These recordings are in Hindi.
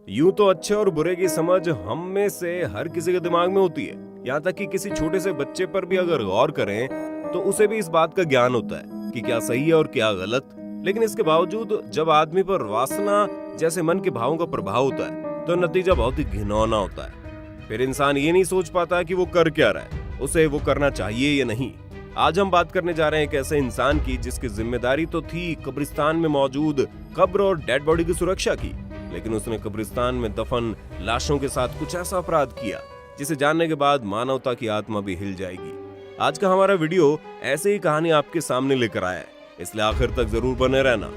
यूं तो अच्छे और बुरे की समझ हम में से हर किसी के दिमाग में होती है। यहाँ तक कि किसी छोटे से बच्चे पर भी अगर गौर करें तो उसे भी इस बात का ज्ञान होता है कि क्या सही है और क्या गलत। लेकिन इसके बावजूद जब आदमी पर वासना जैसे मन के भावों का प्रभाव होता है तो नतीजा बहुत ही घिनौना होता है। फिर इंसान ये नहीं सोच पाता कि वो कर क्या रहा है, उसे वो करना चाहिए या नहीं। आज हम बात करने जा रहे हैं एक ऐसे इंसान की जिसकी जिम्मेदारी तो थी कब्रिस्तान में मौजूद कब्र और डेड बॉडी की सुरक्षा की, लेकिन उसने कब्रिस्तान में दफन लाशों के साथ कुछ ऐसा अपराध किया जिसे जानने के बाद मानवता की आत्मा भी हिल जाएगी। आज का हमारा वीडियो ऐसे ही कहानी आपके सामने लेकर आया है, इसलिए आखिर तक जरूर बने रहना।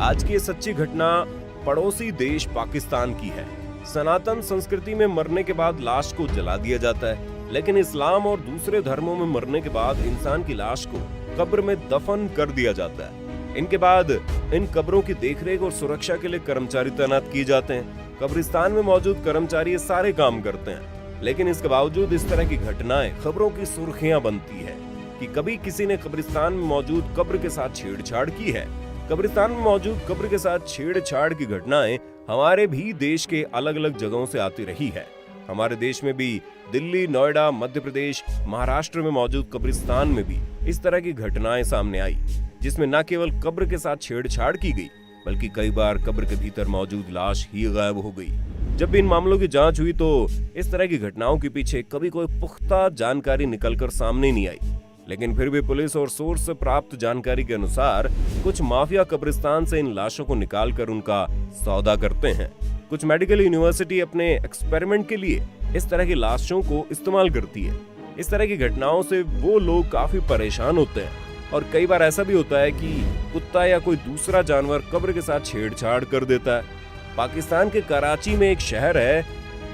आज की ये सच्ची घटना पड़ोसी देश पाकिस्तान की है। सनातन संस्कृति में मरने के बाद लाश को जला दिया जाता है, लेकिन इस्लाम और दूसरे धर्मों में मरने के बाद इंसान की लाश को कब्र में दफन कर दिया जाता है। इनके बाद इन कब्रों की देखरेख और सुरक्षा के लिए कर्मचारी तैनात किए जाते हैं। कब्रिस्तान में मौजूद कर्मचारी ये सारे काम करते हैं, लेकिन इसके बावजूद इस तरह की घटनाएं खबरों की सुर्खियां बनती है कि कभी किसी ने कब्रिस्तान में मौजूद कब्र के साथ छेड़छाड़ की है। कब्रिस्तान में मौजूद कब्र के साथ छेड़छाड़ की घटनाएं हमारे भी देश के अलग अलग जगहों से आती रही है। हमारे देश में भी दिल्ली, नोएडा, मध्य प्रदेश, महाराष्ट्र में मौजूद कब्रिस्तान में भी इस तरह की घटनाएं सामने आई, जिसमें न केवल कब्र के साथ छेड़छाड़ की गई बल्कि कई बार कब्र के भीतर मौजूद लाश ही गायब हो गई। जब भी इन मामलों की जांच हुई तो इस तरह की घटनाओं के पीछे कभी कोई पुख्ता जानकारी निकलकर सामने नहीं आई, लेकिन फिर भी पुलिस और सोर्स से प्राप्त जानकारी के अनुसार कुछ माफिया कब्रिस्तान से इन लाशों को निकालकर उनका सौदा करते हैं। कुछ मेडिकल यूनिवर्सिटी अपने एक्सपेरिमेंट के लिए इस तरह की लाशों को इस्तेमाल करती है। इस तरह की घटनाओं से वो लोग काफी परेशान होते हैं और कई बार ऐसा भी होता है कि कुत्ता या कोई दूसरा जानवर कब्र के साथ छेड़छाड़ कर देता है। पाकिस्तान के कराची में एक शहर है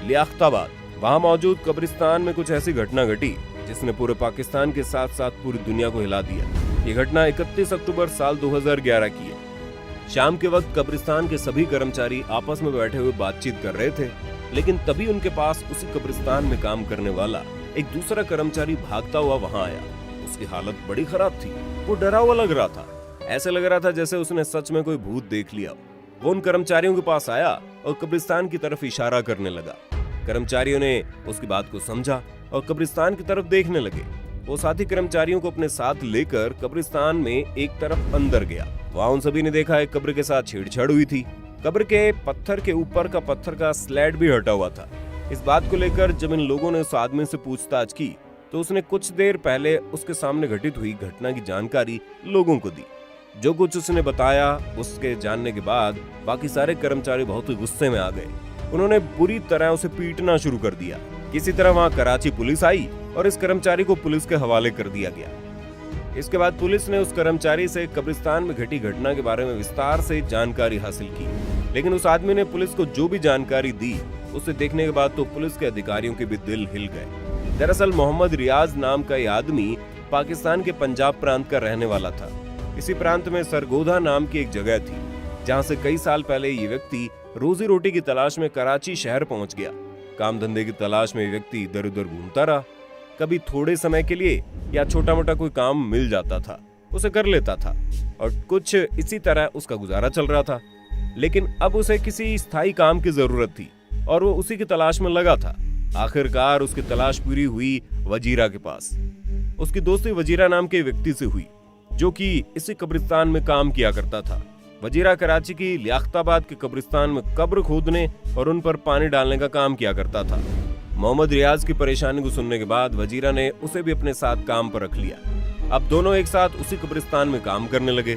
लियाकताबाद, वहां मौजूद कब्रिस्तान में कुछ ऐसी घटना घटी जिसने पूरे पाकिस्तान के साथ साथ पूरी दुनिया को हिला दिया। ये घटना 31 अक्टूबर साल 2011 की है। शाम के वक्त कब्रिस्तान के सभी कर्मचारी आपस में बैठे हुए बातचीत कर रहे थे, लेकिन तभी उनके पास उसी कब्रिस्तान में काम करने वाला एक दूसरा कर्मचारी भागता हुआ वहां आया। उसकी हालत बड़ी खराब थी, वो डरा हुआ लग रहा था। ऐसे लग रहा था जैसे उसने सच में कोई भूत देख लिया। वो उन कर्मचारियों के पास आया और कब्रिस्तान की तरफ इशारा करने लगा। कर्मचारियों ने उसकी बात को समझा और कब्रिस्तान की तरफ देखने लगे। वो साथी कर्मचारियों को अपने साथ लेकर कब्रिस्तान में एक तरफ अंदर गया। वहाँ उन सभी ने देखा एक कब्र के साथ छेड़छाड़ हुई थी। कब्र के पत्थर के ऊपर का पत्थर का स्लैब भी हटा हुआ था। इस बात को लेकर जब इन लोगों ने उस आदमी से पूछताछ की तो उसने कुछ देर पहले उसके सामने घटित हुई घटना की जानकारी लोगों को दी। जो कुछ उसने बताया उसके जानने के बाद बाकी सारे कर्मचारी बहुत ही गुस्से में आ गए। उन्होंने बुरी तरह उसे पीटना शुरू कर दिया। किसी तरह वहां कराची पुलिस आई और इस कर्मचारी को पुलिस के हवाले कर दिया गया। इसके बाद पुलिस ने उस कर्मचारी से कब्रिस्तान में घटी घटना के बारे में विस्तार से जानकारी हासिल की, लेकिन उस आदमी ने पुलिस को जो भी जानकारी दी उसे देखने के बाद तो पुलिस के अधिकारियों के भी दिल हिल गए। दरअसल मोहम्मद रियाज नाम का यह आदमी पाकिस्तान के पंजाब प्रांत का रहने वाला था। इसी प्रांत में सरगोधा नाम की एक जगह थी जहां से कई साल पहले ये व्यक्ति रोजी रोटी की तलाश में कराची शहर पहुंच गया। काम धंधे की तलाश में व्यक्ति इधर उधर घूमता रहा। कभी थोड़े समय के लिए या छोटा मोटा कोई काम मिल जाता था उसे कर लेता था और कुछ इसी तरह उसका गुजारा चल रहा था। लेकिन अब उसे किसी स्थायी काम की जरूरत थी और वो उसी की तलाश में लगा था। आखिरकार उसकी तलाश पूरी हुई वजीरा के पास। उसकी दोस्ती वजीरा नाम के व्यक्ति से हुई जो कि इसी कब्रिस्तान में काम किया करता था। वजीरा कराची की लियाकताबाद के कब्रिस्तान में कब्र खोदने और उन पर पानी डालने का काम किया करता था। मोहम्मद रियाज की परेशानी को सुनने के बाद वजीरा ने उसे भी अपने साथ काम पर रख लिया। अब दोनों एक साथ उसी कब्रिस्तान में काम करने लगे।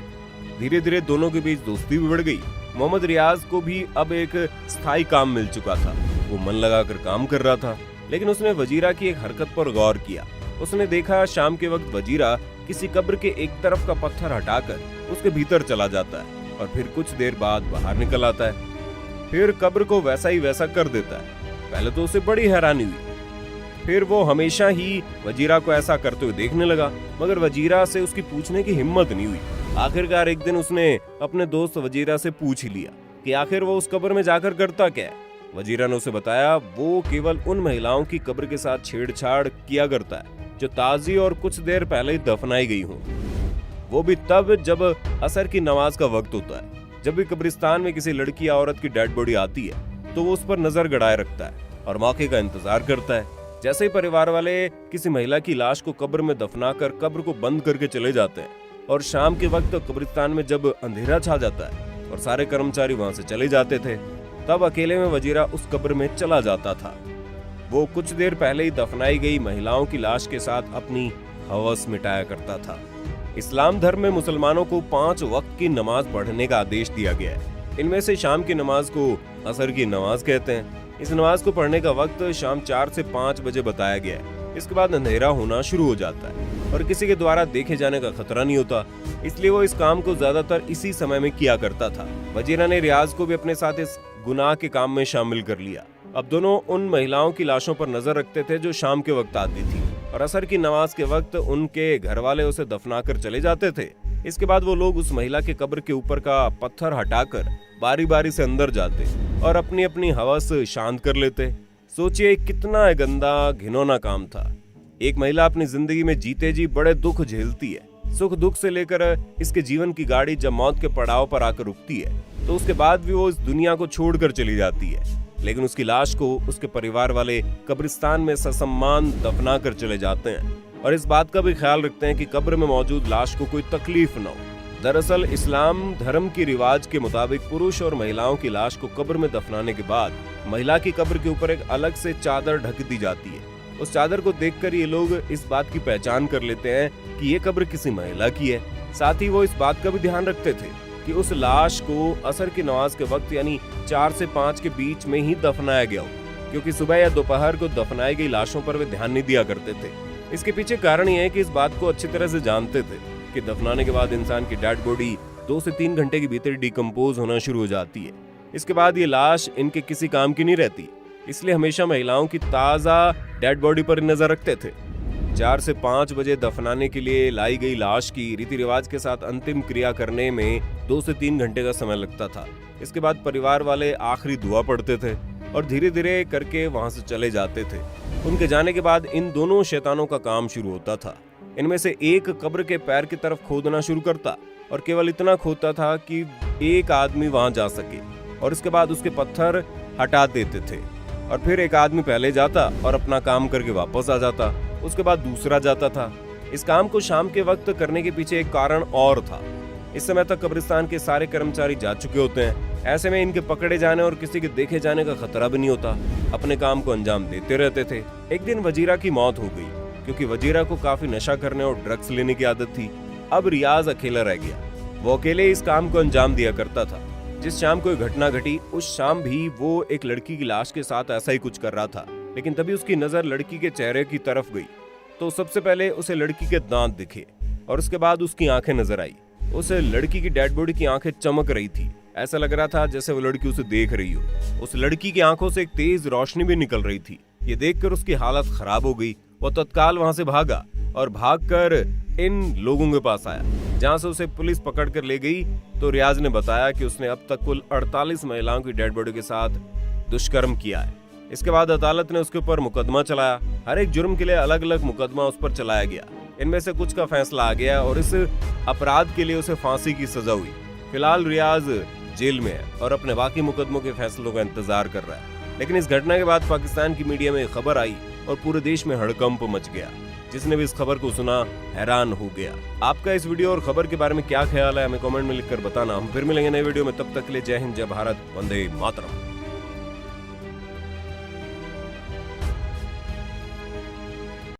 धीरे धीरे दोनों के बीच दोस्ती भी बढ़ गई। मोहम्मद रियाज को भी अब एक स्थायी काम मिल चुका था। वो मन लगाकर काम कर रहा था, लेकिन उसने वजीरा की एक हरकत पर गौर किया। उसने देखा शाम के वक्त वजीरा किसी कब्र के एक तरफ का पत्थर हटाकर उसके भीतर चला जाता है और फिर कुछ देर बाद बाहर निकल आता है। फिर कब्र को वैसा ही वैसा कर देता है। पहले तो उसे बड़ी हैरानी हुई, फिर वो हमेशा ही वजीरा को ऐसा करते हुए देखने लगा, मगर वजीरा से उसकी पूछने की हिम्मत नहीं हुई। आखिरकार एक दिन उसने अपने दोस्त वजीरा से पूछ ही लिया कि आखिर वो उस कब्र में जाकर करता क्या है। वजीरा ने उसे बताया वो केवल उन महिलाओं की कब्र के साथ छेड़छाड़ किया करता है जो ताजी और कुछ देर पहले ही दफनाई गई हों। वो भी तब जब असर की नमाज का वक्त होता है। जब भी कब्रिस्तान में किसी लड़की या औरत की डेड बॉडी आती है तो वो उस पर नजर गड़ाए रखता है और मौके का इंतजार करता है। जैसे ही परिवार वाले किसी महिला की लाश को कब्र में दफनाकर कब्र को बंद करके चले जाते हैं और शाम के वक्त कब्रिस्तान में जब अंधेरा छा जाता है और सारे कर्मचारी वहां से चले जाते थे, तब अकेले में वजीरा उस कब्र में चला जाता था। वो कुछ देर पहले ही दफनाई गई महिलाओं की लाश के साथ अपनी हवस मिटाया करता था। इस्लाम धर्म में मुसलमानों को 5 वक्त की नमाज पढ़ने का आदेश दिया गया है। इनमें से शाम की नमाज को असर की नमाज कहते हैं। इस नमाज को पढ़ने का वक्त शाम 4 से 5 बजे बताया गया है। इसके बाद अंधेरा होना शुरू हो जाता है और किसी के द्वारा देखे जाने का खतरा नहीं होता, इसलिए वो इस काम को ज्यादातर इसी समय में किया करता था। वजीरा ने रियाज को भी अपने साथ इस गुनाह के काम में शामिल कर लिया। अब दोनों उन महिलाओं की लाशों पर नजर रखते थे जो शाम के वक्त आती थी और असर की नमाज के वक्त उनके घर वाले उसे दफनाकर चले जाते थे। इसके बाद वो लोग उस महिला के कब्र के ऊपर का पत्थर हटाकर बारी बारी से अंदर जाते और अपनी अपनी हवस शांत कर लेते। सोचिए कितना गंदा घिनौना काम था। एक महिला अपनी जिंदगी में जीते जी बड़े दुख झेलती है। सुख दुख से लेकर इसके जीवन की गाड़ी जब मौत के पड़ाव पर आकर रुकती है तो उसके बाद भी वो इस दुनिया को छोड़कर चली जाती है, लेकिन उसकी लाश को उसके परिवार वाले कब्रिस्तान में ससम्मान दफना कर चले जाते हैं और इस बात का भी ख्याल रखते हैं कि कब्र में मौजूद लाश को कोई तकलीफ न हो। दरअसल इस्लाम धर्म की रिवाज के मुताबिक पुरुष और महिलाओं की लाश को कब्र में दफनाने के बाद महिला की कब्र के ऊपर एक अलग से चादर ढक दी जाती है। उस चादर को देखकर ये लोग इस बात की पहचान कर लेते हैं कि ये कब्र किसी महिला की है। साथ ही वो इस बात का भी ध्यान रखते थे कि उस लाश को असर की नमाज के वक्त यानी 4 से 5 के बीच में ही दफनाया गया हो, क्योंकि सुबह या दोपहर को दफनाई गई लाशों पर वे ध्यान नहीं दिया करते थे। इसके पीछे कारण यह है कि इस बात को अच्छी तरह से जानते थे कि दफनाने के बाद इंसान की डेड बॉडी 2 से 3 घंटे के भीतर डिकम्पोज होना शुरू हो जाती है। इसके बाद ये लाश इनके किसी काम की नहीं रहती, इसलिए हमेशा महिलाओं की ताजा डेड बॉडी पर नजर रखते थे। 4 से 5 बजे दफनाने के लिए लाई गई लाश की रीति रिवाज के साथ अंतिम क्रिया करने में 2 से 3 घंटे का समय लगता था। इसके बाद परिवार वाले आखिरी दुआ पढ़ते थे और धीरे धीरे करके वहां से चले जाते थे। उनके जाने के बाद इन दोनों शैतानों का काम शुरू होता था। इनमें से एक कब्र के पैर की तरफ खोदना शुरू करता और केवल इतना खोदता था कि एक आदमी वहां जा सके और इसके बाद उसके पत्थर हटा देते थे और फिर एक आदमी पहले जाता और अपना काम करके वापस आ जाता। उसके बाद दूसरा जाता था। इस काम को शाम के वक्त करने के पीछे एक कारण और था। इस समय तक कब्रिस्तान के सारे कर्मचारी जा चुके होते हैं। ऐसे में इनके पकड़े जाने और किसी के देखे जाने का खतरा भी नहीं होता। अपने काम को अंजाम देते रहते थे। एक दिन वजीरा की मौत हो गई क्योंकि वजीरा को काफी नशा करने और ड्रग्स लेने की आदत थी। अब रियाज अकेला रह गया। वो अकेले इस काम को अंजाम दिया करता था। जिस शाम कोई घटना घटी उस शाम भी वो एक लड़की की लाश के साथ ऐसा ही कुछ कर रहा था, लेकिन तभी उसकी नजर लड़की के चेहरे की तरफ गई तो सबसे पहले उसे लड़की के दांत दिखे और उसके बाद उसकी आंखें नजर आई। उस लड़की की डेड बॉडी की आंखें चमक रही थी। ऐसा लग रहा था जैसे वो लड़की उसे देख रही हो। उस लड़की की आंखों से एक तेज रोशनी भी निकल रही थी। ये देखकर उसकी हालत खराब हो गई। वो तत्काल वहां से भागा और भागकर इन लोगों के पास आया, जहां से उसे पुलिस पकड़ कर ले गई। तो रियाज ने बताया कि उसने अब तक कुल 48 महिलाओं की डेड बॉडी के साथ दुष्कर्म किया है। इसके बाद अदालत ने उसके ऊपर मुकदमा चलाया। हर एक जुर्म के लिए अलग अलग मुकदमा उस पर चलाया गया। इनमें से कुछ का फैसला आ गया और इस अपराध के लिए उसे फांसी की सजा हुई। फिलहाल रियाज जेल में है और अपने बाकी मुकदमों के फैसलों का इंतजार कर रहा है। लेकिन इस घटना के बाद पाकिस्तान की मीडिया में खबर आई और पूरे देश में हड़कंप मच गया। जिसने भी इस खबर को सुना हैरान हो गया। आपका इस वीडियो और खबर के बारे में क्या ख्याल है, हमें कमेंट में लिखकर बताना। हम फिर मिलेंगे नए वीडियो में, तब तक के लिए जय हिंद, जय भारत, वंदे मातरम।